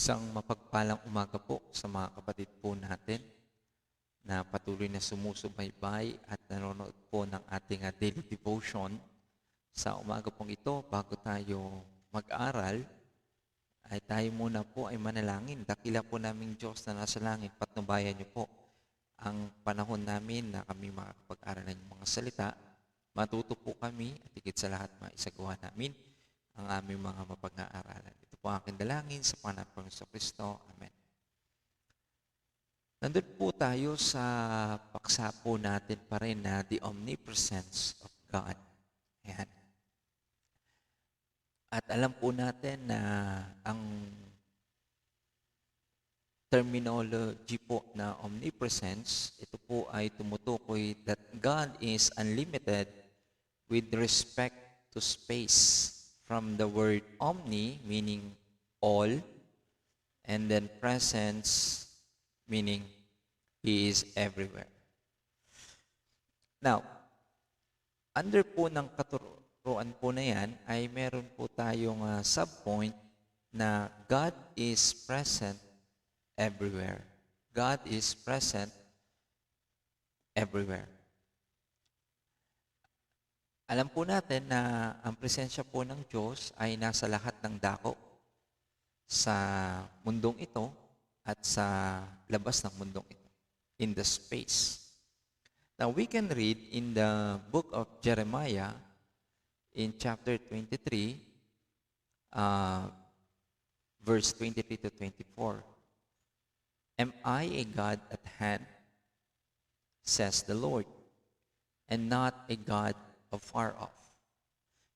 Isang mapagpalang umaga po sa mga kapatid po natin na patuloy na sumusubaybay at nanonood po ng ating daily devotion. Sa umaga pong ito, bago tayo mag-aral, ay tayo muna po ay manalangin. Dakila po naming Diyos na nasa langit, patnubayan niyo po ang panahon namin na kami makakapag-aral ng mga salita. Matuto po kami at higit sa lahat maisagawa namin ang aming mga mapag-aaralan. Ito po ang aking dalangin sa pangalan ng Kristo. Amen. Nandun po tayo sa paksa po natin pa rin na the omnipresence of God. Ayan. At alam po natin na ang terminology po na omnipresence, ito po ay tumutukoy that God is unlimited with respect to space. From the word omni, meaning all, and then presence, meaning He is everywhere. Now, under po ng katuruan po na yan, ay meron po tayong subpoint na God is present everywhere. God is present everywhere. Alam po natin na ang presensya po ng Diyos ay nasa lahat ng dako sa mundong ito at sa labas ng mundong ito, in the space. Now, we can read in the book of Jeremiah, in chapter 23, verse 23 to 24. Am I a God at hand, says the Lord, and not a God far off.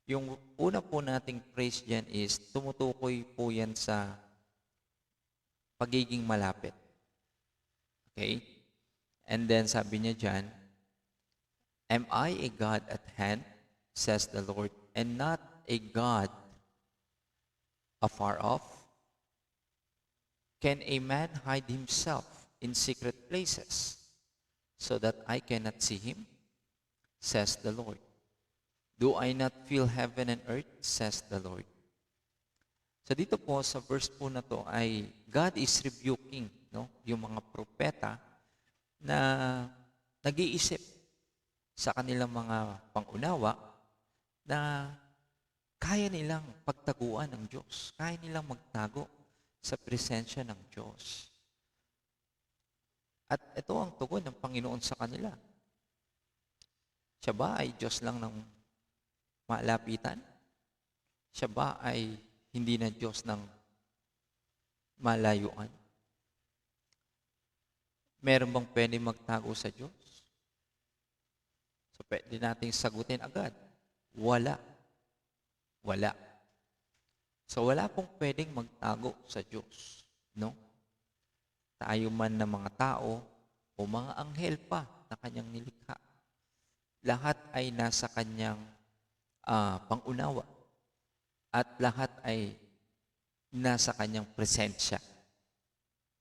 Yung una po nating phrase dyan is tumutukoy po yan sa pagiging malapit. Okay? And then sabi niya dyan, am I a God at hand, says the Lord, and not a God afar off? Can a man hide himself in secret places so that I cannot see him? Says the Lord. Do I not feel heaven and earth? Says the Lord. So dito po sa verse po na to ay God is rebuking yung mga propeta na nag-iisip sa kanilang mga pangunawa na kaya nilang pagtaguan ng Diyos. Kaya nilang magtago sa presensya ng Diyos. At ito ang tugon ng Panginoon sa kanila. Siya ba ay Diyos lang ng malapitan? Siya ba ay hindi na Diyos ng malayuan? Meron bang pwede magtago sa Diyos? So pwede nating sagutin agad. Wala. Wala. So wala pong pwedeng magtago sa Diyos. No? Tayo man na mga tao o mga anghel pa na kanyang nilikha. Lahat ay nasa kanyang pangunawa. At lahat ay nasa kanyang presensya.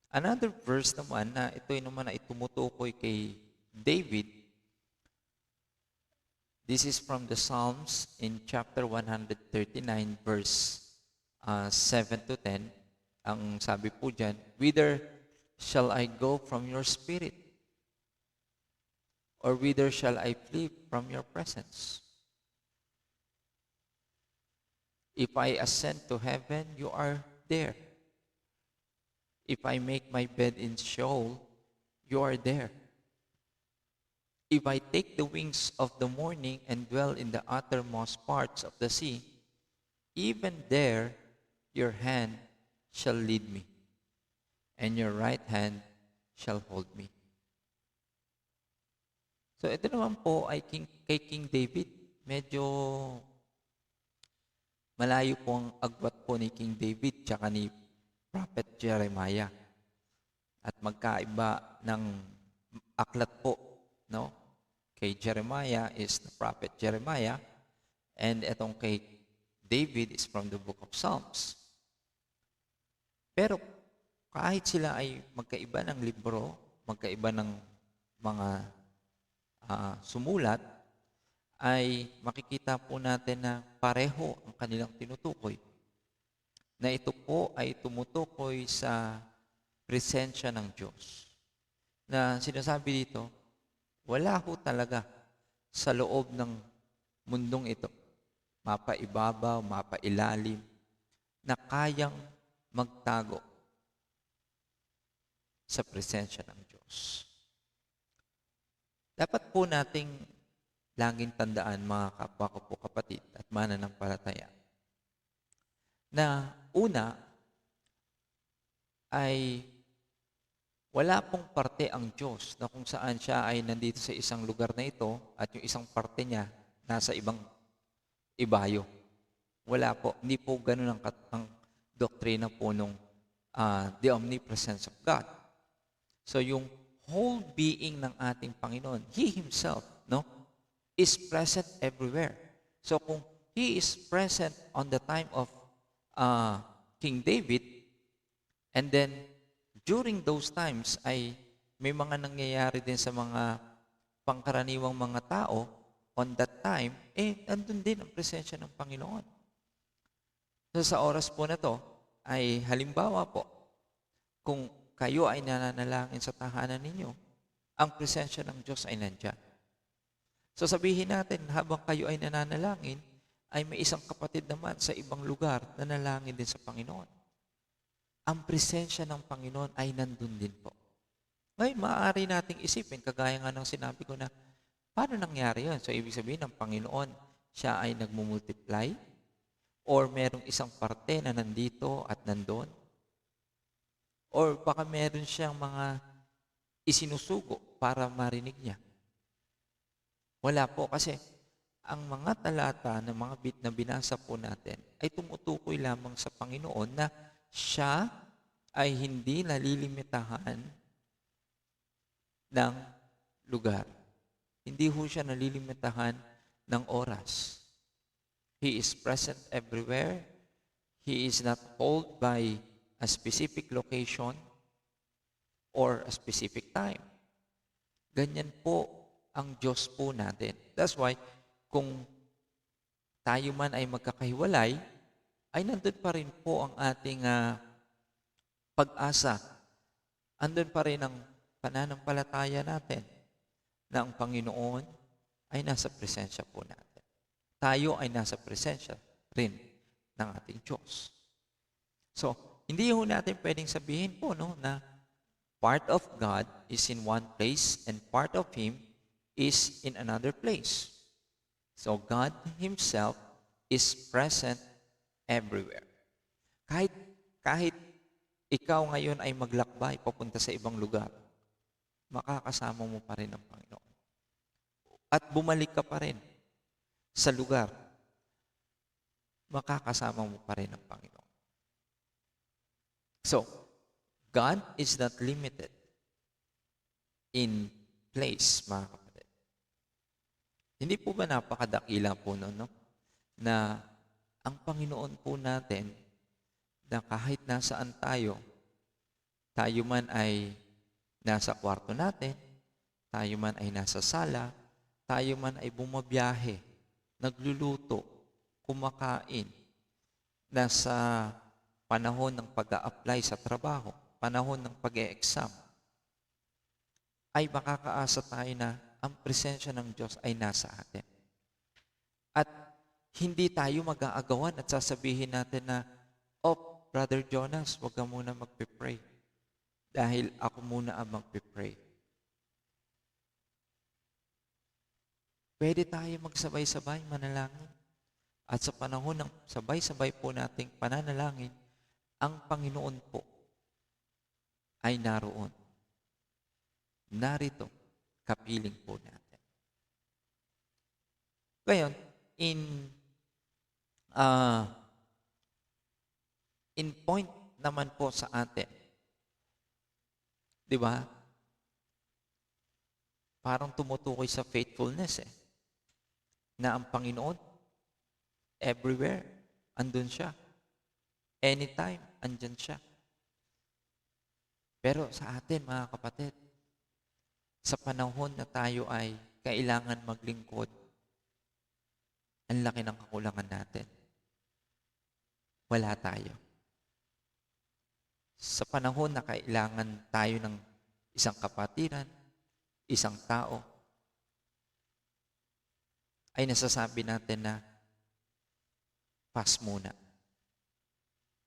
Another verse naman na ito naman na itumutukoy kay David. This is from the Psalms in chapter 139 verse 7 to 10. Ang sabi po dyan, whither shall I go from your spirit? Or whither shall I flee from your presence? If I ascend to heaven, you are there. If I make my bed in Sheol, you are there. If I take the wings of the morning and dwell in the uttermost parts of the sea, even there your hand shall lead me, and your right hand shall hold me. So ito naman po ay kay King David. Medyo malayo po ang agwat po ni King David tsaka ni Prophet Jeremiah. At magkaiba ng aklat po, no? Kay Jeremiah is the Prophet Jeremiah, and itong kay David is from the book of Psalms. Pero kahit sila ay magkaiba ng libro, magkaiba ng mga sumulat, ay makikita po natin na pareho ang kanilang tinutukoy. na ito po ay tumutukoy sa presensya ng Diyos. Na sinasabi dito, wala ho talaga sa loob ng mundong ito, mapaibabaw, mapailalim, na kayang magtago sa presensya ng Diyos. Dapat po nating laging tandaan, mga kapwa ko po kapatid at mananampalataya, na una ay wala pong parte ang Diyos na kung saan siya ay nandito sa isang lugar na ito at yung isang parte niya nasa ibang ibayo. Wala po. Hindi po ganun ang doktrina po nung the omnipresence of God. So yung whole being ng ating Panginoon, He Himself, no, is present everywhere. So kung He is present on the time of King David, and then during those times ay may mga nangyayari din sa mga pangkaraniwang mga tao on that time, andun din ang presensya ng Panginoon. So sa oras po na to, ay halimbawa po, kung kayo ay nananalangin sa tahanan ninyo, ang presensya ng Diyos ay nandyan. So sabihin natin, habang kayo ay nananalangin, ay may isang kapatid naman sa ibang lugar na nanalangin din sa Panginoon. Ang presensya ng Panginoon ay nandun din po. Ngayon, maaari nating isipin, kagaya nga ng sinabi ko na, paano nangyari yun? So, ibig sabihin ng Panginoon, siya ay nagmumultiply? Or merong isang parte na nandito at nandun? Or baka meron siyang mga isinusugo para marinig niya? Wala po, kasi ang mga talata ng mga bit na binasa po natin ay tumutukoy lamang sa Panginoon na siya ay hindi nalilimitahan ng lugar. Hindi ho siya nalilimitahan ng oras. He is present everywhere. He is not held by a specific location or a specific time. Ganyan po ang Diyos po natin. That's why, kung tayo man ay magkakahiwalay, ay nandun pa rin po ang ating pag-asa. Andun pa rin ang pananampalataya natin na ang Panginoon ay nasa presensya po natin. Tayo ay nasa presensya rin ng ating Diyos. So, hindi ho natin pwedeng sabihin po na part of God is in one place and part of Him is in another place. So, God Himself is present everywhere. Kahit ikaw ngayon ay maglakbay papunta sa ibang lugar, makakasama mo pa rin ang Panginoon. At bumalik ka pa rin sa lugar, makakasama mo pa rin ang Panginoon. So, God is not limited in place, mga kapatid. Hindi po ba napakadakila po no? Na ang Panginoon po natin, na kahit nasaan tayo man ay nasa kwarto natin, tayo man ay nasa sala, tayo man ay bumabiyahe, nagluluto, kumakain, nasa panahon ng pag-a-apply sa trabaho, panahon ng pag-e-exam, ay makakaasa tayo na ang presensya ng Diyos ay nasa atin. At hindi tayo mag-aagawan at sasabihin natin na, Brother Jonas, huwag ka muna magpipray. Dahil ako muna ang magpipray. Pwede tayo magsabay-sabay manalangin. At sa panahon ng sabay-sabay po nating pananalangin, ang Panginoon po ay naroon. Narito, kapiling po natin. Ngayon, in point naman po sa atin, di ba? Parang tumutukoy sa faithfulness na ang Panginoon, everywhere, andun siya. Anytime, andyan siya. Pero sa atin, mga kapatid, sa panahon na tayo ay kailangan maglingkod, ang laki ng kakulangan natin. Wala tayo. sa panahon na kailangan tayo ng isang kapatiran, isang tao, ay nasasabi natin na pass muna.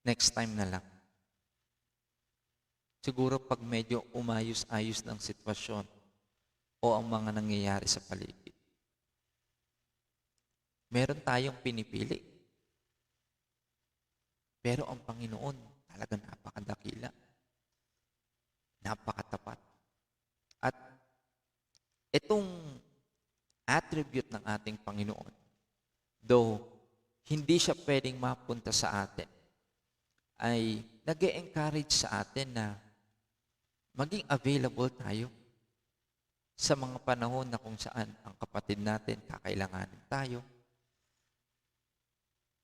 Next time na lang. Siguro pag medyo umayos-ayos ng sitwasyon o ang mga nangyayari sa paligid. Meron tayong pinipili. Pero ang Panginoon talaga napakadakila. Napakatapat. At itong attribute ng ating Panginoon, though hindi siya pwedeng mapunta sa atin, ay nag-e-encourage sa atin na maging available tayo sa mga panahon na kung saan ang kapatid natin kakailanganin tayo,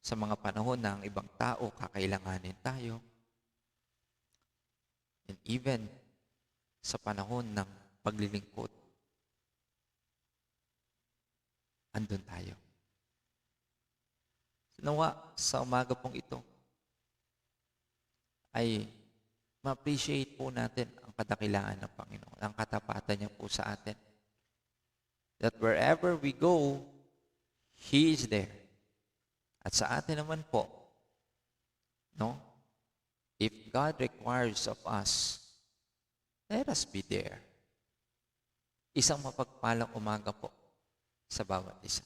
sa mga panahon na ang ibang tao kakailanganin tayo, and even sa panahon ng paglilingkod, andun tayo. Nawa sa umaga pong ito ay ma-appreciate po natin ang kadakilaan ng Panginoon, ang katapatan niya po sa atin. That wherever we go, He is there. At sa atin naman po, no? If God requires of us, let us be there. Isang mapagpalang umaga po sa bawat isa.